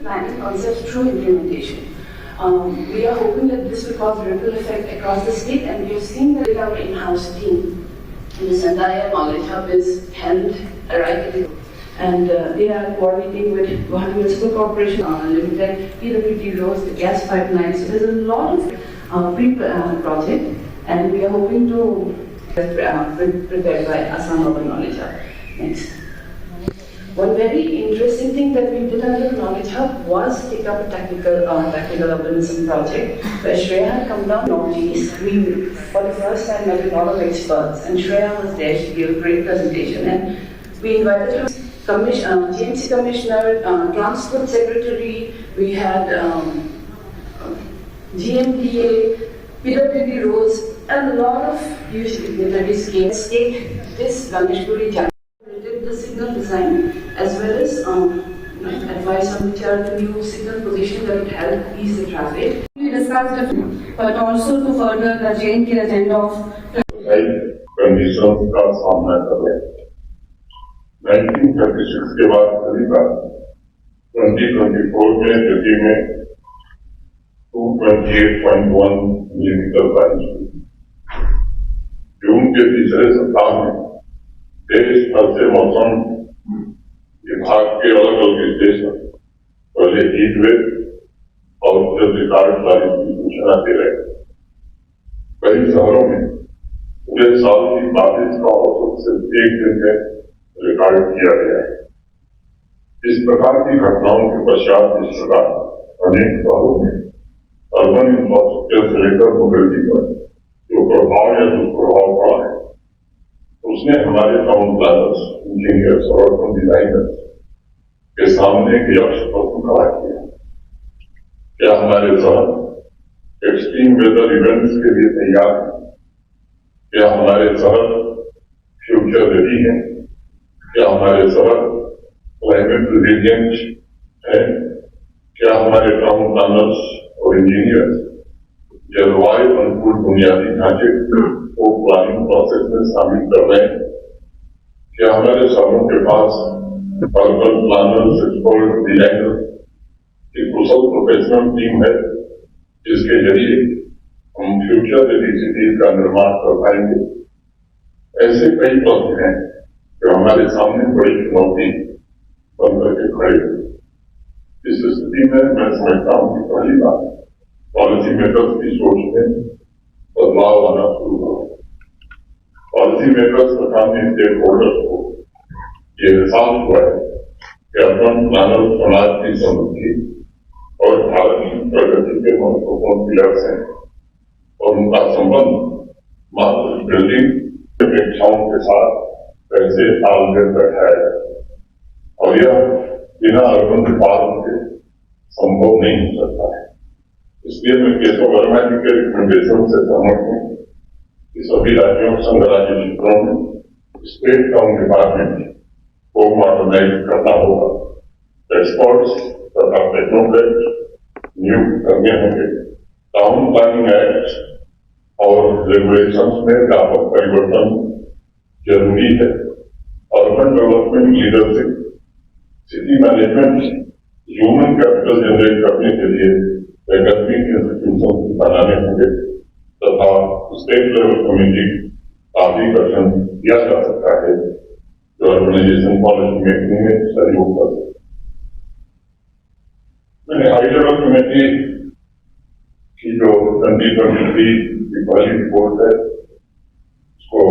planning concepts through implementation. We are hoping that this will cause ripple effect across the state, and we have seen that with our in-house team. This entire knowledge hub is held right at the and they are coordinating with Guwahati Municipal Corporation Limited, PWD roads, the gas pipelines. So there's a lot of pre-project, and we are hoping to prepared by Assam Urban Knowledge Hub. Next. One very interesting thing that we did under the Knowledge Hub was take up a technical urbanism project where Shreya had come down Northeast. We, for the first time, met a lot of experts, and Shreya was there. She gave a great presentation, and we invited her. GMC Commissioner, Transport Secretary, we had GMDA, PWD roads, a lot of dignitaries came. State this Ganeshpuri Jam. We did the signal design as well as advice on which are the new signal position that would help ease the traffic. We discussed it, but also to further the JNK agenda of conditions का सामना कर रहे हैं। 1936 के बाद पहली बार 2024 में दिल्ली में 228.1 मिलीमीटर बारिश हुई। जून के तीसरे सप्ताह में देश भर से मौसम विभाग के अलग अलग निर्देशक पहले हीट वेव और फिर रिकॉर्ड बारिश की सूचना दे रहे हैं। कई शहरों में पूरे साल की बारिश का औसत सिर्फ एक दिन में रिकॉर्ड किया गया है। इस प्रकार की घटनाओं के पश्चात इस प्रकार अनेक शहरों में अर्बन इंफ्रास्ट्रक्चर से लेकर मोबिलिटी पर जो प्रभाव या दुष्प्रभाव पड़ा है, उसने हमारे टाउन प्लानर्स, इंजीनियर्स और अर्बन डिजाइनर्स के सामने एक यक्ष प्रश्न खड़ा किया। क्या हमारे शहर एक्सट्रीम वेदर इवेंट्स के लिए तैयार है? क्या हमारे शहर फ्यूचर रेडी है? क्या हमारे शहर क्लाइमेट रिजिलिएंट है? क्या हमारे टाउन प्लानर्स और इंजीनियर्स जलवायु अनुकूल बुनियादी ढांचे को प्लानिंग प्रोसेस में शामिल कर रहे हैं? क्या हमारे शहरों के पास अर्बन प्लानर्स, एक्सपर्ट, डिजाइनर्स की कुशल प्रोफेशनल टीम है जिसके जरिए हम फ्यूचर रेडी सिटीज का निर्माण कर पाएंगे? ऐसे कई प्रश्न हैं जो हमारे सामने बड़ी चुनौती बनकर के खड़े हुए। इस स्थिति में मैं समझता हूं कि पहली बार पॉलिसी मेकर्स की सोच में बदलाव आना शुरू हुआ। पॉलिसी मेकर्स तथा स्टेक होल्डर्स को ये एहसास हुआ है कि अर्बन प्लानर समाज की समृद्धि और भारत की प्रगति के महत्वपूर्ण पिलर्स हैं और उनका संबंध मात्र बिल्डिंग अपेक्षाओं के साथ कैसे तालमेल बैठाया जाए, और यह बिना अर्बन रिफॉर्म के संभव नहीं हो सकता है। इसलिए मैं केशव वर्मा जी के रिकमेंडेशन से सहमत हूँ कि सभी राज्यों संघ राज्य क्षेत्रों में स्टेट टाउन डिपार्टमेंट को मॉडर्नाइज करना होगा। एक्सपर्ट्स तथा टेक्नोक्रेट नियुक्त करने होंगे। टाउन प्लानिंग एक्ट और रेगुलेशंस में व्यापक परिवर्तन जरूरी है। Urban development leadership, city management, human capital generate करने के लिए वैकल्पिक इंस्टीट्यूशन बनाने होंगे तथा स्टेट लेवल कमेटी का भी गठन किया जा सकता है जो अर्बनाइजेशन पॉलिसी मेकिंग में सहयोग कर सकते। मैंने हाई लेवल कमेटी की जो 2023 की पहली रिपोर्ट है उसको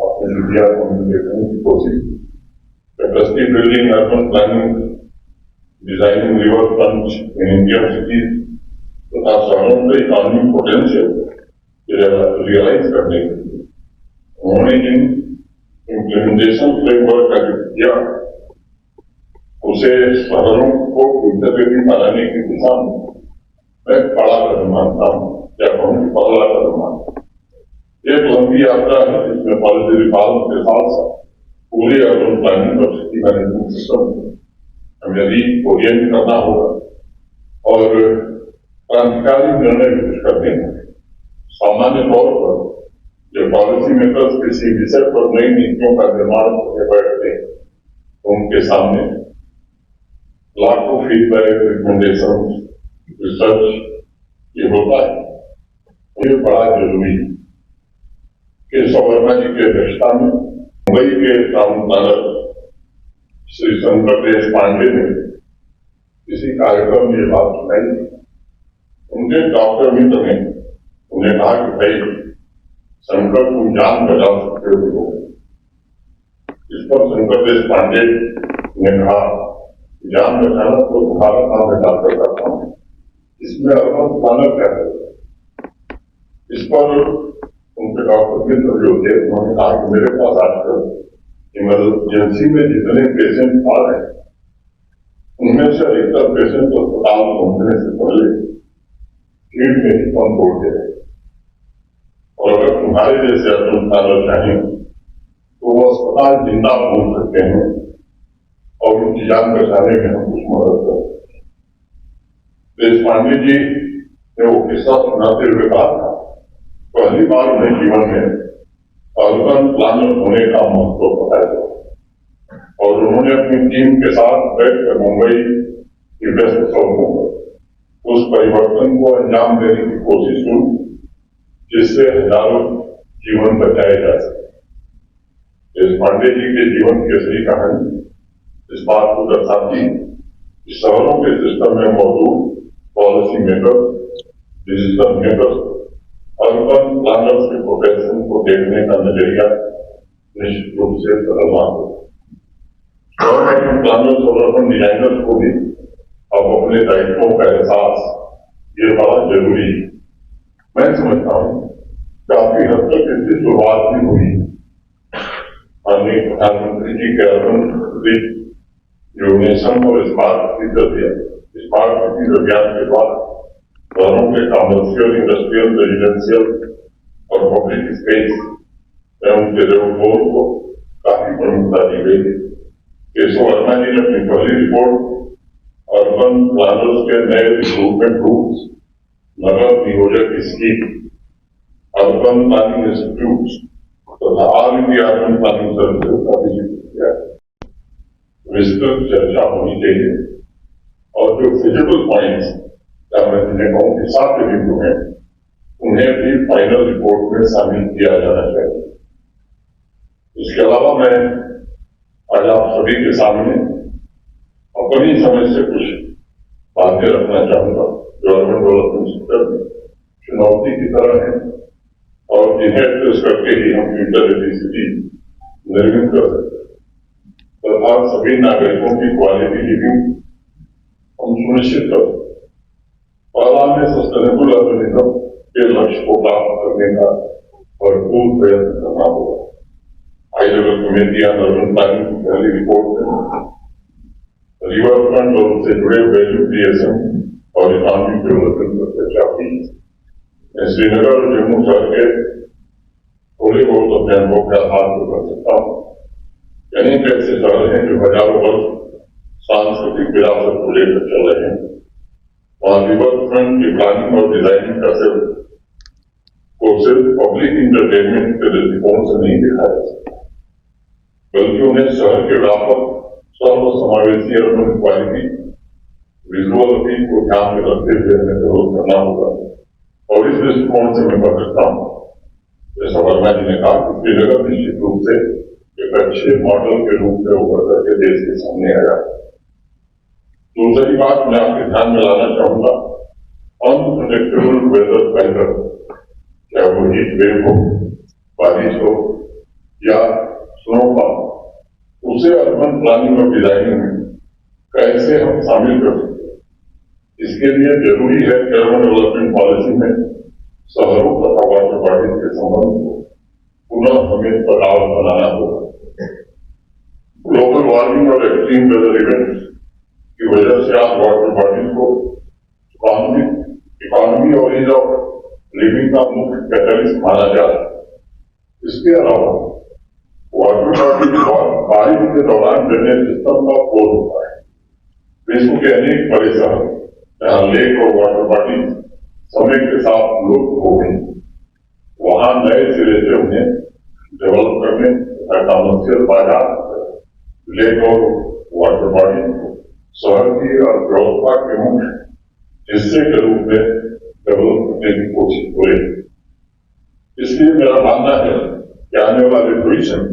आपने जो दिया देखने की कोशिश की। Capacity building, urban planning, designing river front in Indian cities तथा शहरों के इकोनॉमिक पोटेंशियल रियलाइज करने के लिए उन्होंने जिन इम्प्लीमेंटेशन फ्रेमवर्क का जो किया उसे शहरों को इंटरनेटी बनाने की दिशा में मैं बड़ा कदम मानता हूँ, या कहूँ कि पहला कदम मानता हूँ। एक लंबी यात्रा है जिसमें पॉलिसी रिफॉर्म के साथ साथ पूरे अर्बन प्लानिंग और सिटी मैनेजमेंट सिस्टम हमें रीओरिएंट करना होगा और क्रांतिकारी निर्णय कुछ करने होंगे। सामान्य तौर पर जो पॉलिसी मेकर्स किसी विषय पर नई नीतियों का निर्माण करके बैठते हैं तो उनके सामने लाखों फीडबैक, रिकमेंडेशन, रिसर्च ये होता है। ये बड़ा जरूरी है कि वर्मा जी की अध्यक्षता में मुंबई के टाउन प्लानर श्री शंकर देश पांडे ने किसी कार्यक्रम में ये बात सुनाई। उनके डॉक्टर मित्र ने उन्हें कहा कि भाई शंकर तुम जान बचा सकते हो। इस पर शंकर देश पांडे ने कहा जान बचाना तो तुम्हारा काम है, डॉक्टर का काम है, इसमें अर्बन प्लानर क्या है। इस पर उनके डॉक्टर मित्र जो थे उन्होंने कहा कि मेरे पास आजकल इमरजेंसी में जितने पेशेंट आ रहे हैं उनमें से अधिकतर पेशेंट अस्पताल पहुंचने से पहले भीड़ में ही कम तोड़ दे रहे। और अगर तुम्हारे जैसे अर्बन प्लानर चाहें तो वो अस्पताल जिंदा बोल सकते हैं और उनकी जान बचाने में हम कुछ मदद करें। देश पांडे जी ने वो किस्सा सुनाते हुए कहा था पहली बार उन्हें जीवन में अर्बन प्लानर होने का महत्व पता चला और उन्होंने अपनी टीम के साथ बैठकर मुंबई की व्यस्त सड़कों पर उस परिवर्तन को अंजाम देने की कोशिश की जिससे हजारों जीवन बचाए जा सके। देश पांडे जी के जीवन की असली कहानी इस बात को दर्शाती है कि शहरों के सिस्टम में मौजूद policy makers, decision makers, urban planners के प्रोफेशन को देखने का नजरिया निश्चित रूप से बदलना होगा। अर्बन प्लानर्स और अर्बन डिजाइनर्स को भी अब अपने दायित्वों का एहसास ये बड़ा जरूरी है। मैं समझता हूँ काफी हद तक इसकी शुरुआत भी हुई। माननीय प्रधानमंत्री जी के अर्बन जो नेशन और स्मार्ट सिटी अभियान के बाद शहरों के कॉमर्शियल, इंडस्ट्रियल, रेजिडेंशियल और पब्लिक स्पेस में उनके रोल को काफी प्रमुखता दी गई। केशव वर्मा जी ने अपनी पहली रिपोर्ट अर्बन प्लानर्स के नए रिक्रूटमेंट रूल्स, नगर नियोजक स्कीम, अर्बन प्लानिंग इंस्टीट्यूट तथा all India urban planning services का भी जिक्र किया है। विस्तृत चर्चा होनी चाहिए और जो फिजिबल पॉइंट्स या मैं जिन्हें कहूँ कि साथ बिंदु हैं उन्हें भी फाइनल रिपोर्ट में शामिल किया जाना चाहिए। इसके अलावा मैं आज आप सभी के सामने अपनी समझ से कुछ बातें रखना चाहूंगा जो अर्बन डेवलपमेंट सेक्टर में चुनौती की तरह है और जिन्हें एड्रेस करके ही हम फ्यूचर रेडी सिटी निर्मित कर सकते हैं तथा सभी नागरिकों की क्वालिटी लिविंग हम सुनिश्चित कर सकते। पहला में सस्टेनेबल अर्बनिज्म के लक्ष्य को प्राप्त करने का भरपूर प्रयत्न करना होगा। High level committee on urban planning की पहली रिपोर्ट में रिवर फ्रंट और उससे जुड़े वैल्यू क्रिएशन और इकोनॉमिक डेवलपमेंट पर चर्चा हुई। मैं श्रीनगर और जम्मू शहर के थोड़े बहुत अपने अनुभव के आधार पर कर सकता हूँ। अनेक ऐसे शहर हैं जो हजारों वर्ष सांस्कृतिक विरासत को लेकर चल रहे हैं। वहां रिवर फ्रंट की प्लानिंग और डिजाइनिंग का सिर्फ पब्लिक इंटरटेनमेंट के दृष्टिकोण से नहीं देखा जा सकता, बल्कि उन्हें शहर के व्यापक सर्व समावेशी अर्बन क्वालिटी विजुअल अपील को ध्यान में रखते हुए हमें डेवलप करना होगा। और इस दृष्टिकोण से मैं कह सकता हूँ जैसा वर्मा जी ने कहा कि श्रीनगर निश्चित रूप से एक अच्छे मॉडल के रूप में उभर करके देश के सामने आया। दूसरी बात मैं आपके ध्यान में लाना चाहूंगा अनप्रेडिक्टेबल वेदर पैटर्न, चाहे वो हीट वेव हो, बारिश हो या स्नोफॉल, उसे अर्बन प्लानिंग और डिजाइनिंग में कैसे हम शामिल कर सकते हैं। इसके लिए जरूरी है कि अर्बन डेवलपमेंट पॉलिसी में शहरों तथा वाटर बॉडीज के संबंध को पुनः हमें प्रभाव बनाना होगा। ग्लोबल वार्मिंग और एक्सट्रीम वेदर इवेंट्स की वजह से आप वाटर बॉडीज को इकोनॉमी और ईज ऑफ लिविंग का मुख्य कैटलिस्ट माना जा रहा है। इसके अलावा वाटर बॉडीज बारिश के दौरान ड्रेनेज सिस्टम का फ्लो होता है। विश्व के अनेक बड़े शहर जहां लेक और वाटर बॉडीज समय के साथ लुप्त हो गई, वहां नए सिरे से उन्हें डेवलप करने तथा कमर्शियल बाजार लेक और वाटर बॉडीज को शहर की अर्थव्यवस्था के मुख्य हिस्से के रूप में डेवलप करने की कोशिश हो रही है। इसलिए मेरा मानना है कि आने वाले भविष्य में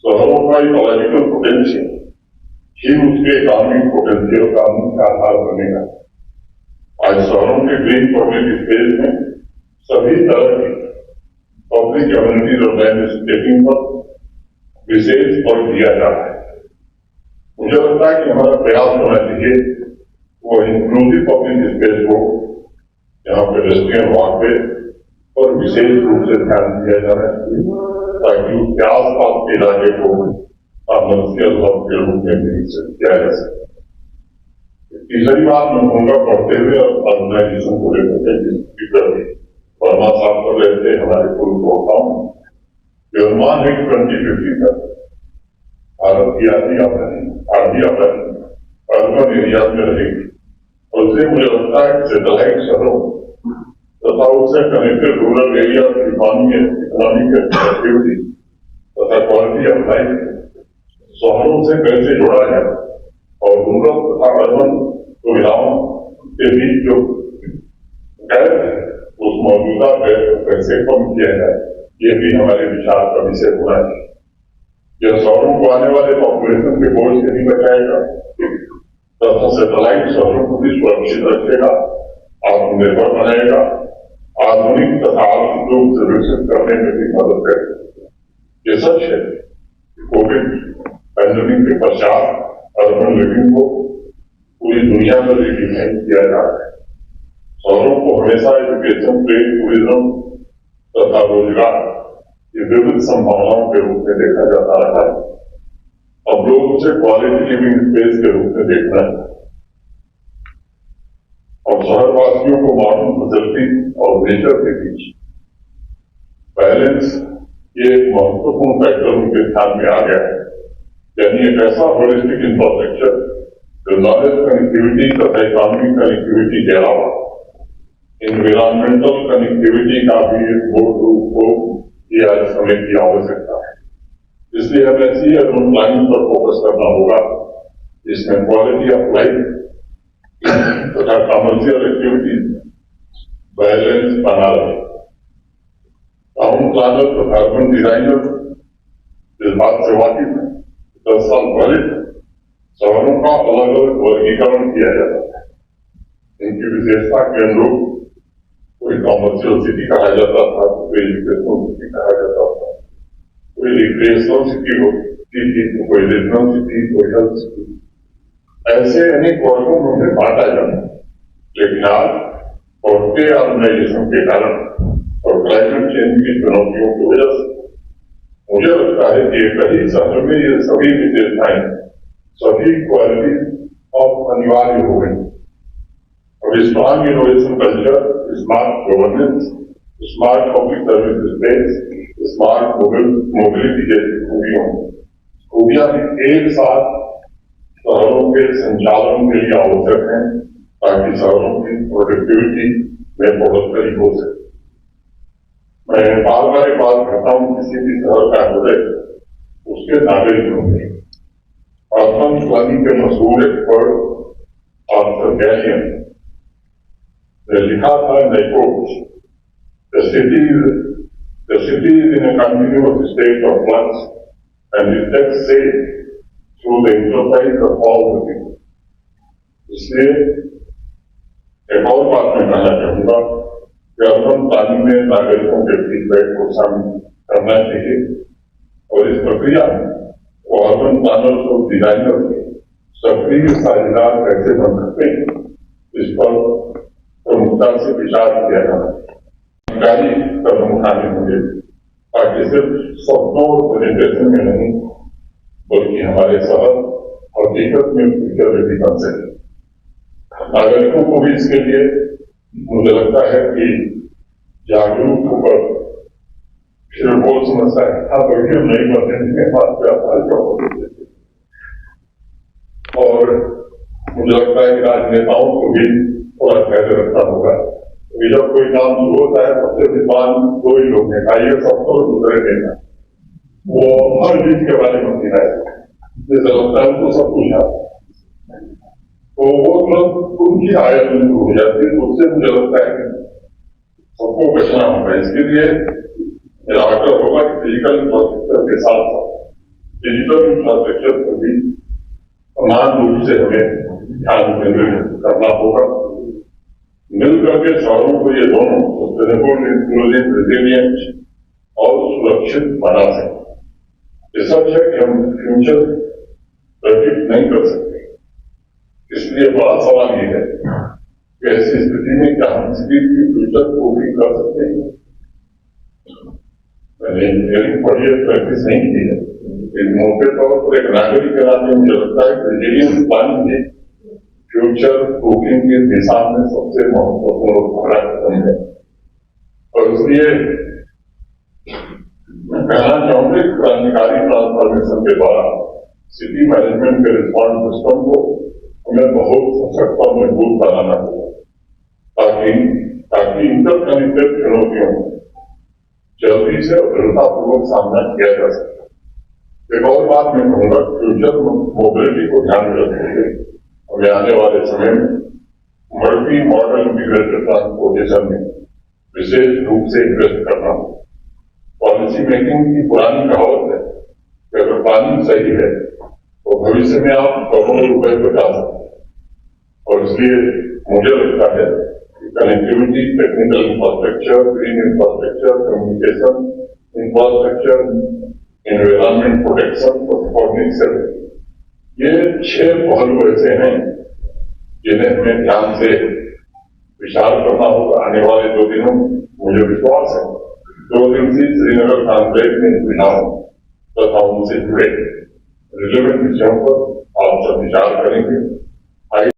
शहरों का इकोलॉजिकल पोटेंशियल ही उसके इकोनॉमिक पोटेंशियल का मुख्य आधार बनेगा। आज शहरों के ग्रीन पब्लिक स्पेस में सभी तरह की पब्लिक कम्युनिटीज ऑर्गेनाइजेशन पर विशेष बल दिया जा रहा है। मुझे लगता है कि हमारा प्रयास होना चाहिए वो इंक्लूसिव पब्लिक स्पेस हो, यहाँ पेडेस्ट्रियन वॉकवे और विशेष रूप से ध्यान दिया जाना चाहिए ताकि उसके आसपास के इलाके को कमर्शियल हब के रूप में विकसित किया जा सके। तीसरी बात मैं कहूँगा पढ़ते हुए ऑर्गेनाइजेशन को लेकर वर्मा साहब कर रहे थे हमारे पूर्व प्रोग्राम अनुमान है 2050 तक भारत की आधी आबादी अर्बन एरिया में रहेगी और इसलिए मुझे लगता है कि सैटेलाइट शहरों तथा उससे connected rural area economic activity तथा क्वालिटी ऑफ लाइफ शहरों से कैसे जोड़ा जाए और रूरल तथा अर्बन सुविधाओं के बीच जो गैप है उस मौजूदा गैप को कैसे कम किया जाए, ये भी हमारे विचार का विषय होना चाहिए। यह शहरों को आने वाले पॉपुलेशन के बोझ से नहीं बचाएगा तथा सैटेलाइट शहरों को भी सुरक्षित रखेगा, आत्मनिर्भर बनाएगा, आधुनिक तथा आर्थिक रूप से विकसित करने में भी मदद करेगा। ये सच है कि कोविड पैंडेमिक के पश्चात अर्बन लिविंग को पूरी दुनिया में रिडिफाइन किया जा रहा है। शहरों को हमेशा एजुकेशन, ट्रेड, टूरिज्म तथा रोजगार की विविध संभावनाओं के रूप में देखा जाता रहा है। अब लोग उसे क्वालिटी लिविंग स्पेस के रूप में देखना है और शहरवासियों को मॉडर्न फैसिलिटी और नेचर के बीच बैलेंस ये एक महत्वपूर्ण फैक्टर उनके ध्यान में आ गया है। यानी एक ऐसा होलिस्टिक इंफ्रास्ट्रक्चर जो नॉलेज कनेक्टिविटी तथा इकोनॉमिक कनेक्टिविटी के अलावा इन्वायरमेंटल कनेक्टिविटी का भी एक मूल रूप हो, ये आज समय की आवश्यकता है। इसलिए हमें ऐसी अर्बन प्लानिंग पर फोकस करना होगा जिसमें क्वालिटी ऑफ लाइफ तथा कमर्शियल एक्टिविटीज बैलेंस बना रहे। टाउन प्लानर तथा अर्बन डिजाइनर इस बात से वाकिफ है। 10 साल पहले शहरों का अलग अलग वर्गीकरण किया जाता है, इनकी विशेषता के अनुरूप कोई कॉमर्शियल सिटी कहा जाता था, कोई एजुकेशनल सिटी कहा जाता था, कोई रिक्रिएशनल सिटी होती थी, कोई रीजनल सिटी, कोई हेल्थ सिटी, ऐसे अनेक वर्गों में उन्हें बांटा जाता। लेकिन आज बढ़ते ऑर्गेनाइजेशन के कारण और क्लाइमेट चेंज की चुनौतियों की वजह से मुझे लगता है कि एक ही शहर में ये सभी विशेषताएं, सभी क्वालिटी अब अनिवार्य हो गई। और strong innovation culture, smart governance, smart public service space, smart mobility जैसी खूबियां एक साथ शहरों के संचालन के लिए आवश्यक है ताकि शहरों की प्रोडक्टिविटी में बढ़ोतरी हो सके। मैं बार बार एक बात कहता हूं, किसी भी शहर का हृदय उसके नागरिक होंगे। अर्बन प्लानिंग के मशहूर एक्सपर्ट आर्थर गैलियन ने लिखा था, the city is in a continuous state of flux and it takes shape through the enterprise of all the people. इसलिए एक और बात मैं कहना चाहूंगा कि अर्बन प्लानिंग में नागरिकों के फीडबैक को शामिल करना चाहिए और इस प्रक्रिया में वो अर्बन प्लानर्स और डिजाइनर्स के सक्रिय साझेदार कैसे बन सकते हैं, इस पर प्रमुखता से विचार किया जाना चाहिए। कदम उठाने होंगे ताकि सिर्फ शब्दों और प्रेजेंटेशन में नहीं बल्कि हमारे शहर हकीकत में फ्यूचर रेडी बन सके। नागरिकों को भी इसके लिए मुझे लगता है कि जागरूक होकर फिर वो समझता है बल्कि हम नहीं बनने बात और मुझे लगता है कि राजनेताओं को भी थोड़ा ख्याल रखना होगा। जब कोई काम शुरू होता है सबसे विद्वान दो ही लोग हैं, आइए सबको दूसरे देना, वो हर चीज के बारे में बताए, जैसे लगता है उनको सब कुछ आता है। तो वो लोग उनकी आय हो जाती है, उससे मुझे लगता है कि सबको बचना होगा। इसके लिए मेरा आग्रह होगा कि फिजिकल इंफ्रास्ट्रक्चर के साथ साथ डिजिटल इंफ्रास्ट्रक्चर पर भी समान रूप से हमें ध्यान केंद्रित करना होगा। मिल करके शहरों को ये दोनों सस्टेनेबल, इंक्लूसिव, रेजिलियंट और सुरक्षित बना सकें। ये सब है कि हम फ्यूचर प्रेडिक्ट नहीं कर सकते, इसलिए बड़ा सवाल ये है कि ऐसी स्थिति में क्या हम स्पीड की फ्यूचर को भी कर सकते हैं। मैंने इंजीनियरिंग पढ़ी है, प्रैक्टिस नहीं की है, लेकिन मोटे तौर पर एक नागरिक के नाते मुझे लगता है कि रेजिलियंस प्लानिंग ही फ्यूचर प्रूफिंग की दिशा में सबसे महत्वपूर्ण कदम है। और इसलिए मैं कहना चाहूंगा कि क्रांतिकारी ट्रांसफॉर्मेशन के द्वारा सिटी मैनेजमेंट के रिस्पॉन्स सिस्टम को हमें बहुत सशक्त और मजबूत बनाना होगा, ताकि इंटरकनेक्टेड चुनौतियों जल्दी से और दृढ़तापूर्वक सामना किया जा सके। एक और बात मैं कहूंगा, फ्यूचर मोबिलिटी को ध्यान में रखते हुए हमें आने वाले समय में मल्टी मॉडल इंटीग्रेटेड ट्रांसपोर्टेशन में विशेष रूप से इन्वेस्ट करना हो। पॉलिसी मेकिंग की पुरानी कहावत है कि अगर प्लानिंग सही है तो भविष्य में आप करोड़ों रुपए बचा सकते हैं। और इसलिए मुझे लगता है कि connectivity, technical infrastructure, green infrastructure, communication infrastructure, environment protection और पब्लिक सर्विस, ये 6 पहलू ऐसे हैं जिन्हें हमें ध्यान से विचार करना होगा। आने वाले 2 दिनों मुझे विश्वास है 2 दिवसीय श्रीनगर कॉन्क्लेव में विधान तथा उनसे जुड़े रिलेवेंट विषयों पर आप सब विचार करेंगे।